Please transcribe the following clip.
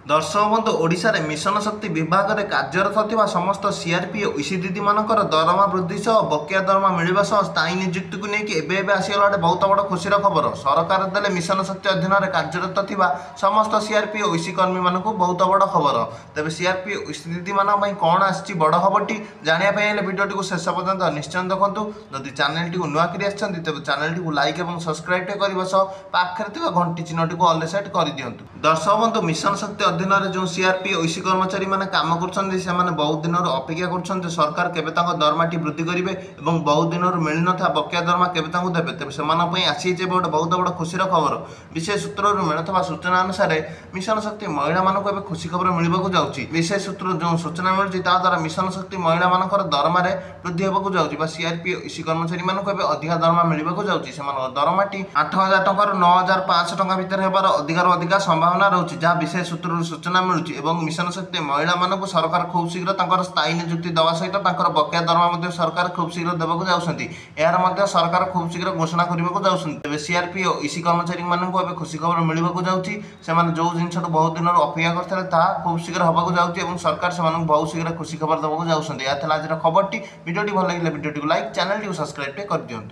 दर्शक बंधु ओडिशा रे मिशन शक्ति विभाग में कार्यरत थिबा समस्त सीआरपी और ईसी दीदी मानकर दरमा वृद्धि सह बकिया दरमा मिलवा सह स्थायी नियुक्ति को लेकिन एबे आसीगला गोटे बहुत बड़ खुशी खबर। सरकार देले मिशन शक्ति अधीन में कार्यरत थिबा समस्त सीआरपी और ईसी कर्मी मानक बहुत बड़ खबर। तेज सीआरपी और ईसी दीदी मान कौन आसी बड़ खबरटी जानापी भिडियोटी को शेष पर्यंत निश्चय देखूँ। जदि चैनल टी नुआ कर तेज चैनल टी लाइक और सब्सक्राइब करने सह पाखे घंटी चिन्हटी को ऑल सेट कर दिंतु। दर्शक बंधु मिशन शक्ति अधीन जो सीआरपी और ईसी कर्मचारी मैंने काम कर बहुत दिन अपेक्षा कर सरकार केबे दरमाटी वृद्धि करेंगे और बहुत दिन मिल न था बकिया दरमा केबे देवे तेज से आसी गोटे बहुत बड़ खुशी खबर। विशेष सूत्र मिलुवा सूचना अनुसार मिशन शक्ति महिला मानक खुशी खबर मिलवाक जाऊँगी। विशेष सूत्र जो सूचना मिलूँ द्वारा मिशन शक्ति महिला मान दरमा वृद्धि होगा जाऊँगी। सीआरपी और ईसी कर्मचारी मानक अधिक दरमा मिलवाक जाऊँगी। दरमाटी 8,000 टकर 9,500 टका भितर होबार अधिक संभावना रोचे जहाँ विशेष सूत्र सूचना मिलूँ। मिशन शक्ति महिला मानक सरकार खूब शीघ्र स्थायी नियुक्ति देवा सहित बकिया दरमा सरकार खूब शीघ्र देवाक जाऊँगी। यार सरकार खूब शीघ्र घोषणा करने को जाऊँगी। सीआरपी और ईसी कर्मचारी मानक खुशी खबर मिलवाक जाऊँगी। जो जिन बहुत दिन अपेक्षा करते खूब शीघ्र होगा जाऊँगी। सरकार से बहुत शीघ्र खुशी खबर देवाक जाऊँगी। यह आज खबर भिडियोटी भल लगे भिडियोटी को लाइक चैनल टी सब्सक्राइब कर दिखाँ।